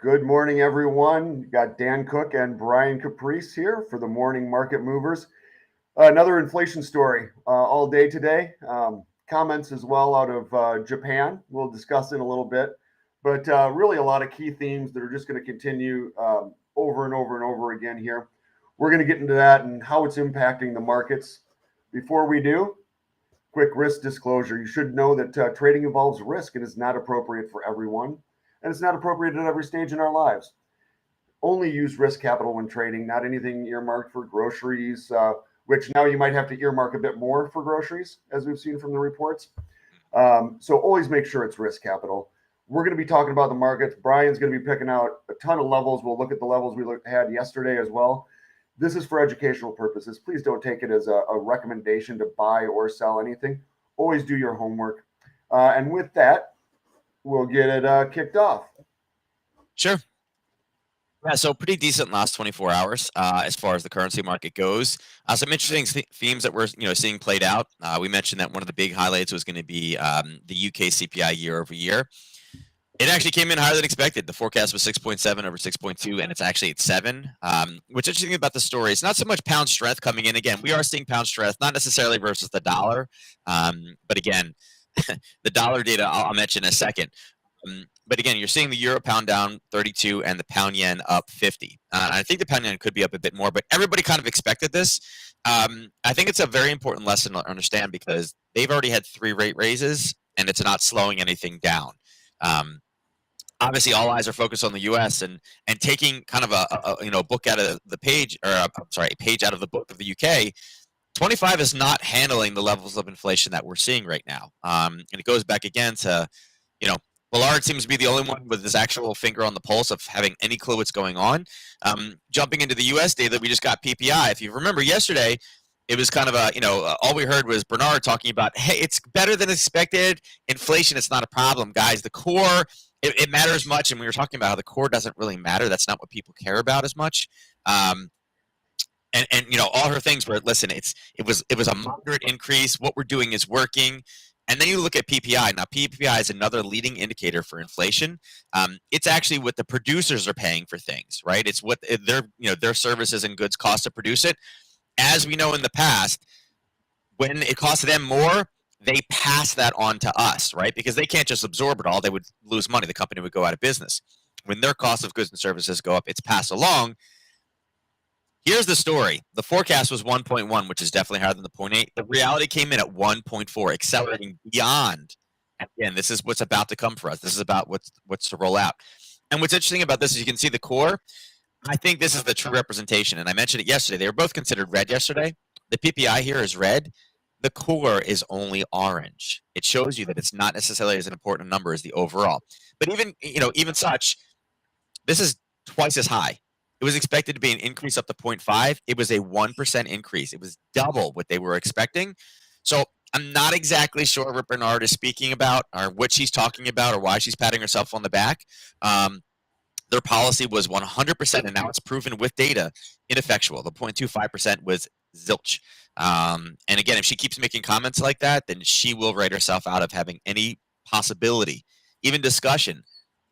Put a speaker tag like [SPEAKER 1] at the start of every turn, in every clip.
[SPEAKER 1] Good morning, everyone. You got Dan Cook and Brian Caprice here for the morning market movers. Another inflation story all day today. Comments as well out of Japan. We'll discuss in a little bit, but really a lot of key themes that are just going to continue over and over and over again here. We're going to get into that and how it's impacting the markets. Before we do, quick risk disclosure. You should know that trading involves risk and is not appropriate for everyone, and it's not appropriate at every stage in our lives. Only use risk capital when trading, not anything earmarked for groceries, which now you might have to earmark a bit more for groceries, as we've seen from the reports. So always make sure it's risk capital. We're going to be talking about the markets. Brian's going to be picking out a ton of levels. We'll look at the levels we had yesterday as well. This is for educational purposes. Please don't take it as a recommendation to buy or sell anything. Always do your homework. And with that, we'll get it kicked off.
[SPEAKER 2] Sure. Yeah, so pretty decent last 24 hours as far as the currency market goes. Some interesting themes that we're seeing played out. We mentioned that one of the big highlights was going to be the UK CPI year over year. It actually came in higher than expected. The forecast was 6.7 over 6.2, and it's actually at 7. What's interesting about the story is not so much pound strength coming in. Again, we are seeing pound strength, not necessarily versus the dollar. But again, the dollar data I'll mention in a second. But again, you're seeing the euro pound down 32 and the pound yen up 50. I think the pound yen could be up a bit more, but everybody kind of expected this. I think it's a very important lesson to understand because they've already had 3 rate raises, and it's not slowing anything down. Obviously, all eyes are focused on the U.S. and taking kind of a book out of the page, or a page out of the book of the U.K. 25 is not handling the levels of inflation that we're seeing right now, and it goes back again to, Bullard seems to be the only one with his actual finger on the pulse of having any clue what's going on. Jumping into the U.S. data, we just got PPI. If you remember yesterday, it was kind of all we heard was Bernard talking about, hey, it's better than expected. Inflation, it's not a problem, guys. The core, it matters much. And we were talking about how the core doesn't really matter. That's not what people care about as much. And all her things were, listen, it was a moderate increase. What we're doing is working. And then you look at PPI. Now, PPI is another leading indicator for inflation. It's actually what the producers are paying for things, right? It's what their services and goods cost to produce it. As we know in the past, when it costs them more, they pass that on to us, right? Because they can't just absorb it all. They would lose money. The company would go out of business. When their cost of goods and services go up, it's passed along. Here's the story. The forecast was 1.1, which is definitely higher than the 0.8. The reality came in at 1.4, accelerating beyond. Again, this is what's about to come for us. This is about what's to roll out. And what's interesting about this is you can see the core. I think this is the true representation, and I mentioned it yesterday. They were both considered red yesterday. The PPI here is red. The core is only orange. It shows you that it's not necessarily as an important number as the overall. But even such, this is twice as high. It was expected to be an increase up to 0.5. It was a 1% increase. It was double what they were expecting. So I'm not exactly sure what Bernard is speaking about or what she's talking about or why she's patting herself on the back. Their policy was 100%, and now it's proven with data, ineffectual. The 0.25% was zilch. And again, if she keeps making comments like that, then she will write herself out of having any possibility, even discussion,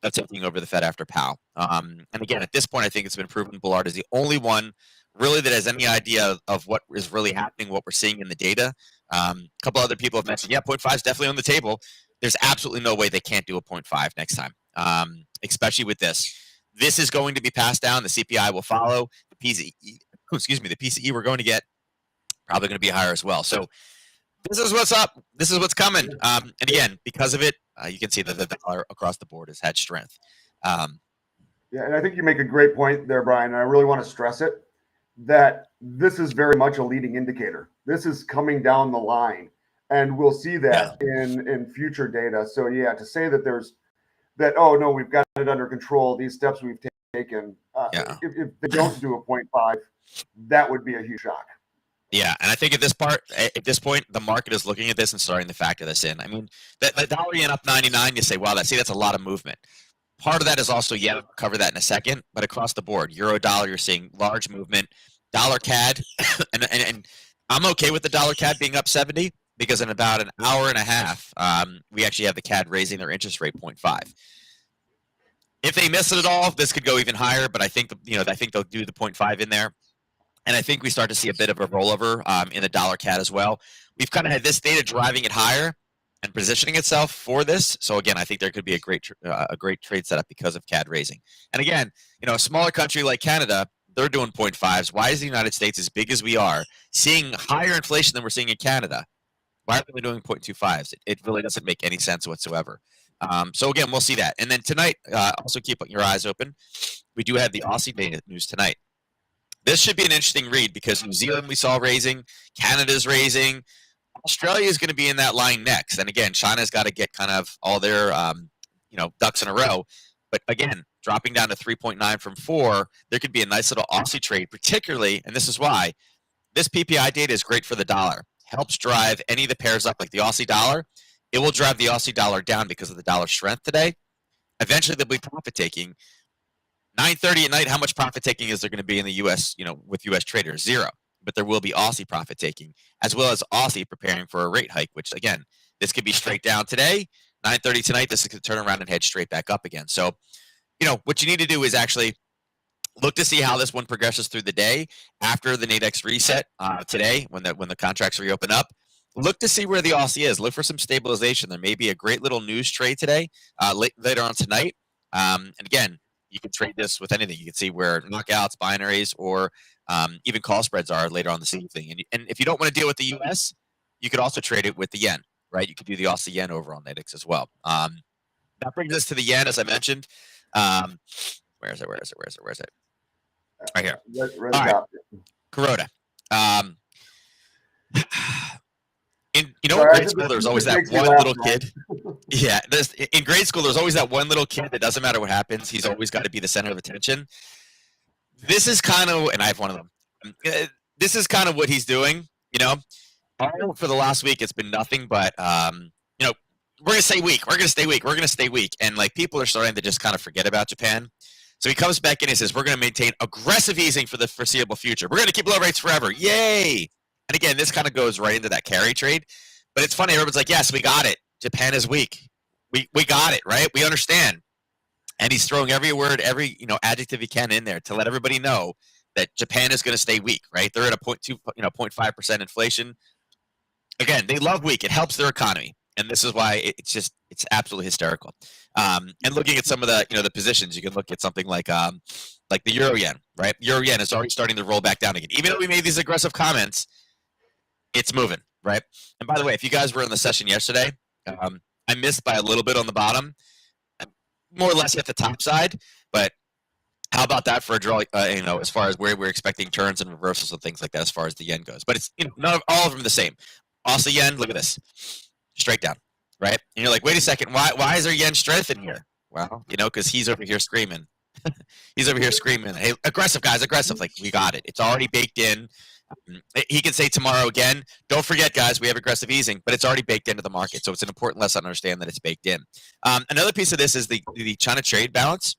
[SPEAKER 2] of taking over the Fed after Powell. And again, at this point, I think it's been proven Bullard is the only one really that has any idea of what is really happening, what we're seeing in the data. A couple other people have mentioned, 0.5 is definitely on the table. There's absolutely no way they can't do a 0.5 next time, especially with this. This is going to be passed down. The CPI will follow. The PCE we're going to get probably going to be higher as well. So this is what's up. This is what's coming. And again, because of it, you can see that the dollar across the board has had strength.
[SPEAKER 1] Yeah, and I think you make a great point there, Brian. And I really want to stress it, that this is very much a leading indicator. This is coming down the line, and we'll see that in future data. So yeah, to say that oh no, we've got it under control, these steps we've taken, if they don't do a 0.5, that would be a huge shock.
[SPEAKER 2] Yeah, and I think at this point, the market is looking at this and starting to factor this in. I mean, the dollar yen up 99, you say, wow, that's a lot of movement. Part of that is also, we'll cover that in a second, but across the board, euro dollar, you're seeing large movement. Dollar CAD, and I'm okay with the dollar CAD being up 70 because in about an hour and a half, we actually have the CAD raising their interest rate 0.5. If they miss it at all, this could go even higher. But I think I think they'll do the 0.5 in there. And I think we start to see a bit of a rollover in the dollar CAD as well. We've kind of had this data driving it higher and positioning itself for this. So again, I think there could be a great trade setup because of CAD raising. And again, a smaller country like Canada, they're doing 0.5s. Why is the United States, as big as we are, seeing higher inflation than we're seeing in Canada? Why are we doing 0.25s? It really doesn't make any sense whatsoever. So again, we'll see that. And then tonight, also keep your eyes open. We do have the Aussie data news tonight. This should be an interesting read because New Zealand we saw raising, Canada's raising, Australia is going to be in that line next. And again, China's got to get kind of all their ducks in a row. But again, dropping down to 3.9 from 4, there could be a nice little Aussie trade, particularly, and this is why, this PPI data is great for the dollar. Helps drive any of the pairs up, like the Aussie dollar. It will drive the Aussie dollar down because of the dollar strength today. Eventually, they'll be profit taking. 9:30 at night, how much profit taking is there going to be in the U.S., with U.S. traders? Zero. But there will be Aussie profit taking, as well as Aussie preparing for a rate hike, which, again, this could be straight down today. 9:30 tonight, this is going to turn around and head straight back up again. So, what you need to do is actually look to see how this one progresses through the day after the Nadex reset today when the contracts reopen up. Look to see where the Aussie is. Look for some stabilization. There may be a great little news trade today, later on tonight. And again, you can trade this with anything. You can see where knockouts, binaries, or even call spreads are later on this evening. And if you don't want to deal with the U.S., you could also trade it with the yen, right? You could do the Aussie yen over on Nadex as well. That brings us to the yen, as I mentioned. Where is it? Right here. All right. Kuroda. In grade school, there's always that one little kid. Yeah, in grade school, there's always that one little kid that doesn't matter what happens. He's always got to be the center of attention. This is kind of, and I have one of them. This is kind of what he's doing. For the last week, it's been nothing but, we're going to stay weak. We're going to stay weak. We're going to stay weak. And people are starting to just kind of forget about Japan. So he comes back in and says, we're going to maintain aggressive easing for the foreseeable future. We're going to keep low rates forever. Yay. And again, this kind of goes right into that carry trade. But it's funny. Everyone's like, yes, we got it. Japan is weak. We got it, right? We understand. And he's throwing every word, every adjective he can in there to let everybody know that Japan is going to stay weak, right? They're at a 0.5% inflation. Again, they love weak. It helps their economy. And this is why it's absolutely hysterical. And looking at some of the positions, you can look at something like the euro yen, right? Euro yen is already starting to roll back down again. Even though we made these aggressive comments, it's moving, right? And by the way, if you guys were in the session yesterday, I missed by a little bit on the bottom, more or less hit the top side. But how about that for a draw? As far as where we're expecting turns and reversals and things like that, as far as the yen goes. But it's none of all of them the same. Also, yen, look at this. Straight down, right? And you're like, wait a second, why is there yen strength in here? Well, because he's over here screaming. He's over here screaming, hey, aggressive, guys, aggressive. Like, we got it. It's already baked in. He can say tomorrow again, don't forget, guys, we have aggressive easing, but it's already baked into the market. So it's an important lesson to understand that it's baked in. Another piece of this is the China trade balance.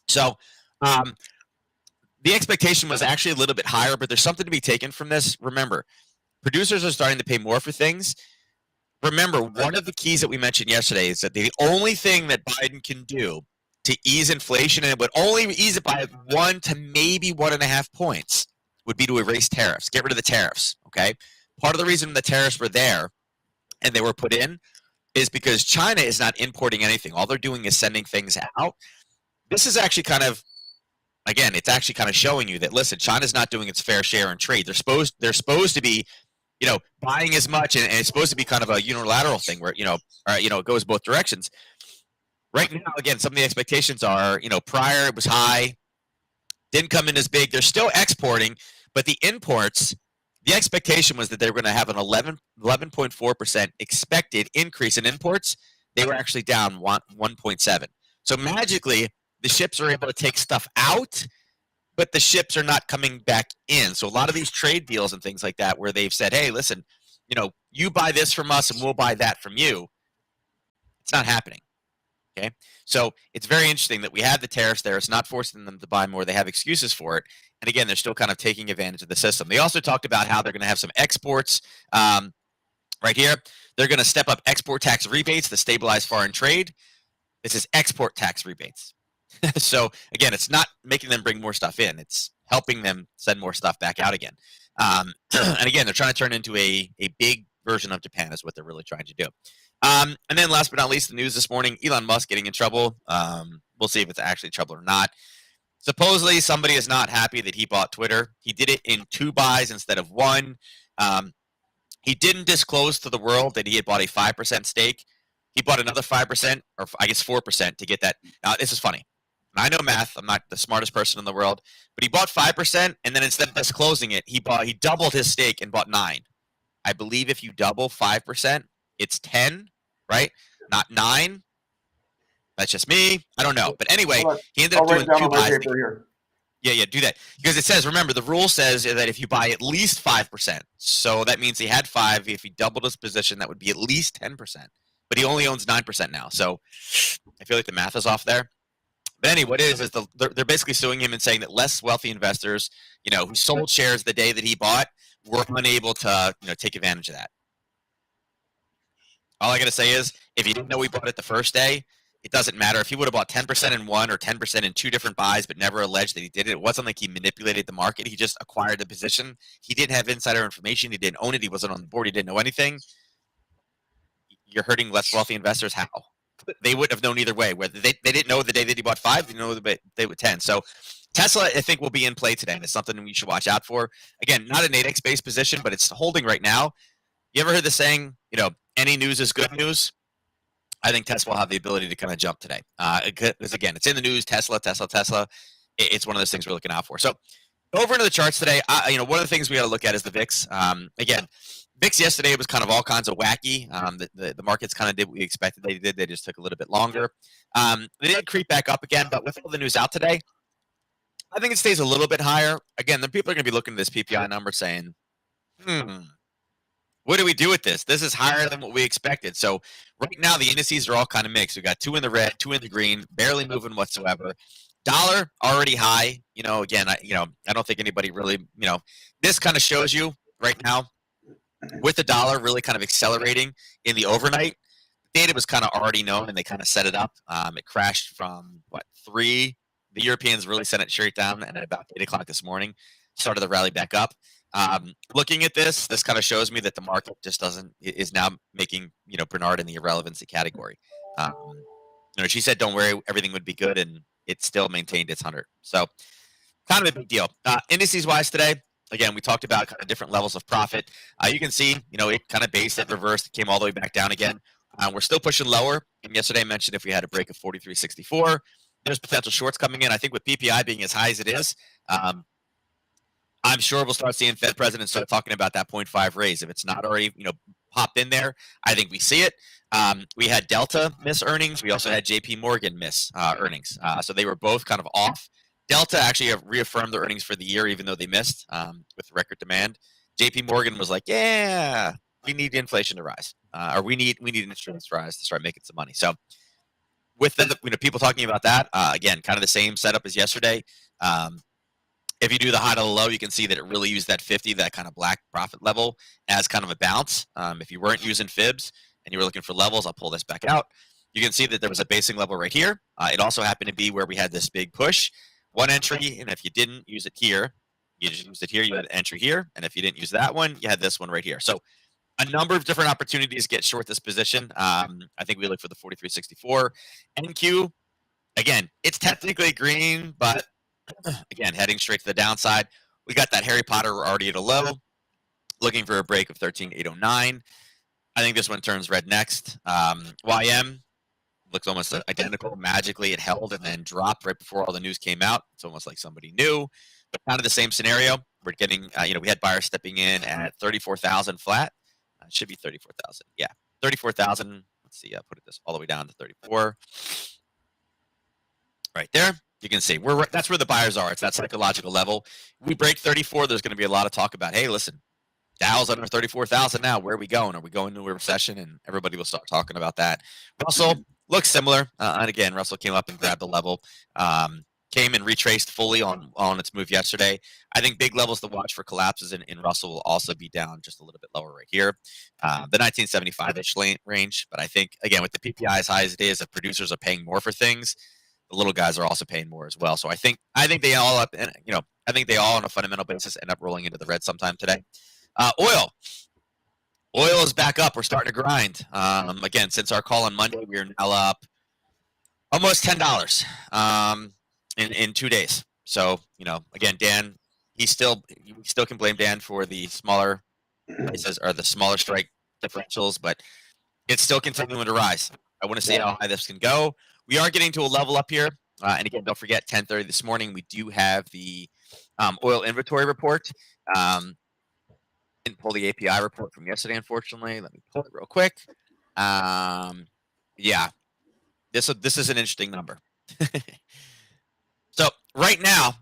[SPEAKER 2] So the expectation was actually a little bit higher, but there's something to be taken from this. Remember, producers are starting to pay more for things. Remember, one of the keys that we mentioned yesterday is that the only thing that Biden can do to ease inflation, and it would only ease it by 1 to maybe 1.5 points, would be to erase tariffs, get rid of the tariffs, okay? Part of the reason the tariffs were there and they were put in is because China is not importing anything. All they're doing is sending things out. This is actually kind of, again, it's actually kind of showing you that, listen, China's not doing its fair share in trade. They're supposed to be buying as much, and it's supposed to be kind of a unilateral thing where, it goes both directions. Right now, again, some of the expectations are, prior it was high, didn't come in as big. They're still exporting, but the imports, the expectation was that they were going to have an 11.4% expected increase in imports. They were actually down 1.7. So magically, the ships are able to take stuff out, but the ships are not coming back in. So a lot of these trade deals and things like that where they've said, hey, listen, you buy this from us and we'll buy that from you. It's not happening. Okay. So it's very interesting that we have the tariffs there. It's not forcing them to buy more. They have excuses for it. And again, they're still kind of taking advantage of the system. They also talked about how they're going to have some exports right here. They're going to step up export tax rebates to stabilize foreign trade. This is export tax rebates. So again, it's not making them bring more stuff in; it's helping them send more stuff back out again. And again, they're trying to turn into a big version of Japan is what they're really trying to do. And then last but not least, the news this morning: Elon Musk getting in trouble. We'll see if it's actually trouble or not. Supposedly, somebody is not happy that he bought Twitter. He did it in 2 buys instead of 1. Um, he didn't disclose to the world that he had bought a 5% stake. He bought another 5%, or I guess 4% to get that. Now, this is funny. I know math. I'm not the smartest person in the world, but he bought 5%, and then instead of disclosing it, he doubled his stake and bought 9. I believe if you double 5%, it's 10, right? Not 9. That's just me. I don't know. But anyway, he ended
[SPEAKER 1] I'll
[SPEAKER 2] up
[SPEAKER 1] write
[SPEAKER 2] doing
[SPEAKER 1] it down
[SPEAKER 2] 2
[SPEAKER 1] on my
[SPEAKER 2] buys.
[SPEAKER 1] paper here.
[SPEAKER 2] Yeah, do that. Because it says, remember, the rule says that if you buy at least 5%, so that means he had 5. If he doubled his position, that would be at least 10%. But he only owns 9% now. So I feel like the math is off there. But anyway, what it is they're basically suing him and saying that less wealthy investors, who sold shares the day that he bought, were unable to, take advantage of that. All I got to say is, if you didn't know he bought it the first day, it doesn't matter. If he would have bought 10% in one or 10% in 2 different buys, but never alleged that he did it, it wasn't like he manipulated the market. He just acquired the position. He didn't have insider information. He didn't own it. He wasn't on the board. He didn't know anything. You're hurting less wealthy investors. How? They wouldn't have known either way. Whether they didn't know the day that he bought 5, they know the day with 10. So Tesla, I think, will be in play today, and it's something we should watch out for. Again, not a Nadex-based position, but it's holding right now. You ever heard the saying, any news is good news? I think Tesla will have the ability to kind of jump today. Because again, it's in the news, Tesla. It's one of those things we're looking out for. So over into the charts today, one of the things we got to look at is the VIX. Again, VIX yesterday was kind of all kinds of wacky. The markets kind of did what we expected they did. They just took a little bit longer. They did creep back up again, but with all the news out today, I think it stays a little bit higher. Again, the people are going to be looking at this PPI number saying, what do we do with this? This is higher than what we expected. So right now, the indices are all kind of mixed. We got 2 in the red, 2 in the green, barely moving whatsoever. Dollar already high. Again, I don't think anybody really, this kind of shows you right now with the dollar really kind of accelerating in the overnight. Data was kind of already known, and they kind of set it up. It crashed from 3. The Europeans really sent it straight down, and at about 8 o'clock this morning, started the rally back up. Looking at this kind of shows me that the market just is now making, Bernard in the irrelevancy category. She said, don't worry, everything would be good, and it still maintained its 100. So kind of a big deal. Indices wise today, again, we talked about kind of different levels of profit. You can see, it kind of based, it reversed, it came all the way back down again. We're still pushing lower. And yesterday I mentioned if we had a break of 43.64, there's potential shorts coming in. I think with PPI being as high as it is, I'm sure we'll start seeing Fed presidents start talking about that 0.5 raise. If it's not already, popped in there, I think we see it. We had Delta miss earnings. We also had JP Morgan miss earnings. So they were both kind of off. Delta actually have reaffirmed their earnings for the year, even though they missed with record demand. JP Morgan was like, yeah, we need inflation to rise, or we need interest rates to rise to start making some money. So with the people talking about that, again, kind of the same setup as yesterday. If you do the high to the low, you can see that it really used that 50, that kind of black profit level, as kind of a bounce. If you weren't using fibs and you were looking for levels, I'll pull this back out. You can see that there was a basing level right here. It also happened to be where we had this big push. One entry, and if you didn't use it here, you just used it here, you had an entry here. And if you didn't use that one, you had this one right here. So a number of different opportunities to get short this position. I think we look for the 43.64. NQ, again, it's technically green, but again, heading straight to the downside. We got that Harry Potter already at a low, looking for a break of 13.809. I think this one turns red next. YM looks almost identical. Magically, it held and then dropped right before all the news came out. It's almost like somebody knew, but kind of the same scenario. We're getting, we had buyers stepping in at 34,000 flat. It should be 34,000. Yeah, 34,000. Let's see. Put this all the way down to 34. Right there. You can see that's where the buyers are. It's that psychological level. We break 34. There's going to be a lot of talk about, hey, listen, Dow's under 34,000 now. Where are we going? Are we going to a recession? And everybody will start talking about that. Russell looks similar. And again, Russell came up and grabbed the level. Came and retraced fully on its move yesterday. I think big levels to watch for collapses in Russell will also be down just a little bit lower right here. The 1975-ish range. But I think, again, with the PPI as high as it is, if producers are paying more for things, the little guys are also paying more as well. So I think they all up, and I think they all on a fundamental basis end up rolling into the red sometime today. Oil is back up. We're starting to grind. Again, since our call on Monday, we are now up almost $10 in 2 days. So again, Dan, you still can blame Dan for the smaller prices or the smaller strike differentials, but it's still continuing to rise. I want to see how high this can go. We are getting to a level up here. And again, don't forget, 10:30 this morning, we do have the oil inventory report. Didn't pull the API report from yesterday, unfortunately. Let me pull it real quick. Yeah, this is an interesting number. So right now,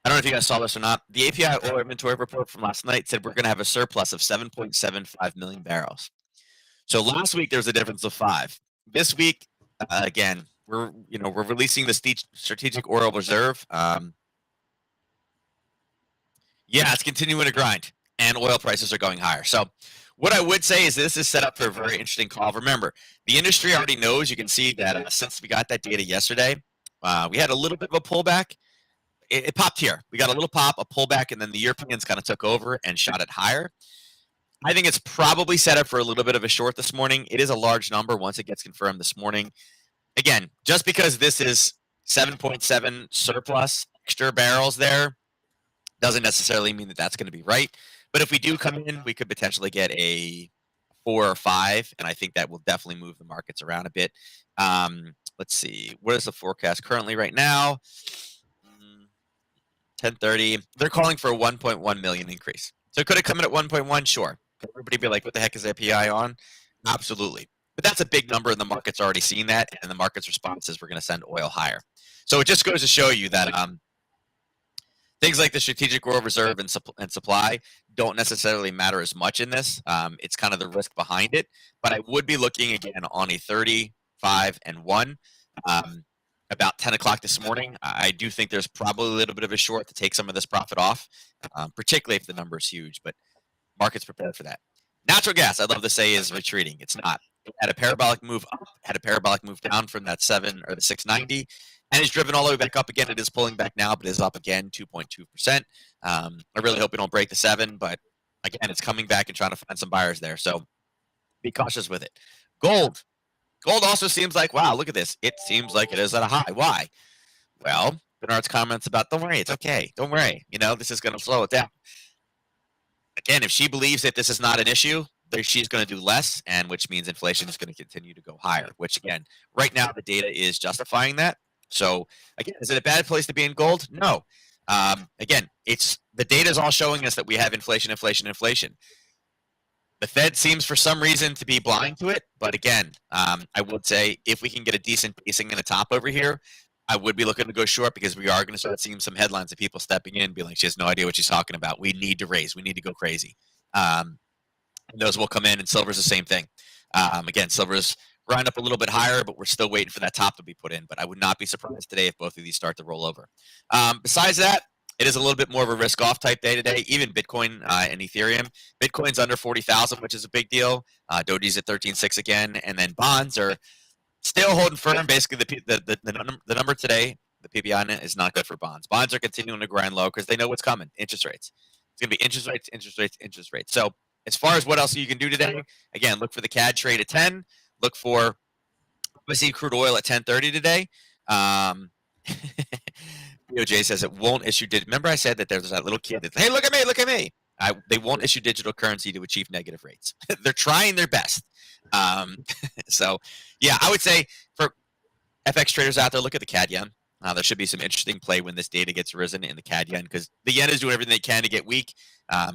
[SPEAKER 2] I don't know if you guys saw this or not. The API oil inventory report from last night said we're going to have a surplus of 7.75 million barrels. So last week there was a difference of 5. This week, again, we're releasing the strategic oil reserve. Yeah, it's continuing to grind, and oil prices are going higher. So what I would say is this is set up for a very interesting call. Remember, the industry already knows. You can see that since we got that data yesterday, we had a little bit of a pullback. It popped here. We got a little pop, a pullback, and then the Europeans kind of took over and shot it higher. I think it's probably set up for a little bit of a short this morning. It is a large number once it gets confirmed this morning. Again, just because this is 7.7 surplus extra barrels there doesn't necessarily mean that that's going to be right. But if we do come in, we could potentially get a 4 or 5, and I think that will definitely move the markets around a bit. Let's see. What is the forecast currently right now? 10:30. They're calling for a 1.1 million increase. So could it come in at 1.1? Sure. Could everybody be like, what the heck is API on? Absolutely. But that's a big number, and the market's already seen that, and the market's response is we're going to send oil higher. So it just goes to show you that things like the strategic oil reserve and supply don't necessarily matter as much in this. It's kind of the risk behind it. But I would be looking again on a 30, 5, and 1. About 10 o'clock this morning, I do think there's probably a little bit of a short to take some of this profit off, particularly if the number is huge. But market's prepared for that. Natural gas, I'd love to say, is retreating. It's not. It had a parabolic move up, had a parabolic move down from that 7 or the 690. And it's driven all the way back up again. It is pulling back now, but it is up again 2.2%. I really hope we don't break the 7, but again, it's coming back and trying to find some buyers there. So be cautious with it. Gold also seems like, wow, look at this. It seems like it is at a high. Why? Well, Bernard's comments about, don't worry, it's okay. Don't worry. This is going to slow it down. Again, if she believes that this is not an issue, she's going to do less, and which means inflation is going to continue to go higher, which again, right now the data is justifying that. So again, is it a bad place to be in gold? No. Again, the data is all showing us that we have inflation. The Fed seems for some reason to be blind to it. But again, I would say if we can get a decent basing in the top over here, I would be looking to go short because we are going to start seeing some headlines of people stepping in, being like, she has no idea what she's talking about. We need to raise. We need to go crazy. And those will come in, and silver's the same thing. Again, silver's grind up a little bit higher, but we're still waiting for that top to be put in. But I would not be surprised today if both of these start to roll over. Besides that, it is a little bit more of a risk-off type day today. Even Bitcoin and Ethereum. Bitcoin's under 40,000, which is a big deal. Doji's at 13.6 again, and then bonds are still holding firm. Basically, the number today, the PPI is not good for bonds. Bonds are continuing to grind low because they know what's coming. Interest rates. It's going to be interest rates. So as far as what else you can do today, again, look for the CAD trade at 10. Look for obviously crude oil at 10:30 today. DOJ says it won't issue. Remember I said that there's that little kid that's, hey, look at me. They won't issue digital currency to achieve negative rates. They're trying their best. So, yeah, I would say for FX traders out there, look at the CAD yen. There should be some interesting play when this data gets risen in the CAD yen because the yen is doing everything they can to get weak.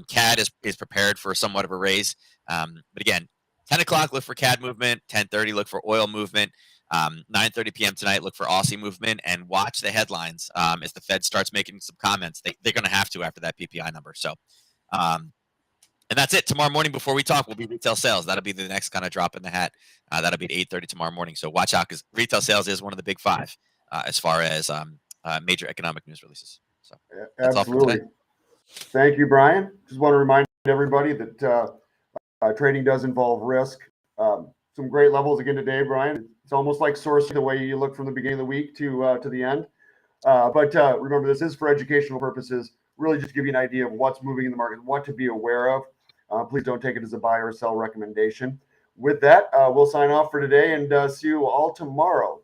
[SPEAKER 2] CAD is prepared for somewhat of a raise. But again, 10 o'clock, look for CAD movement. 10:30, look for oil movement. 9:30 p.m. tonight, look for Aussie movement and watch the headlines as the Fed starts making some comments. They're going to have to after that PPI number. So, and that's it. Tomorrow morning before we talk will be retail sales. That'll be the next kind of drop in the hat. That'll be at 8:30 tomorrow morning. So watch out because retail sales is one of the big 5 as far as major economic news releases. So that's
[SPEAKER 1] Absolutely.
[SPEAKER 2] all for today.
[SPEAKER 1] Thank you, Brian. Just want to remind everybody that trading does involve risk. Some great levels again today, Brian. It's almost like sourcing the way you look from the beginning of the week to the end. But remember, this is for educational purposes, really just to give you an idea of what's moving in the market, what to be aware of. Please don't take it as a buy or sell recommendation. With that, we'll sign off for today and see you all tomorrow.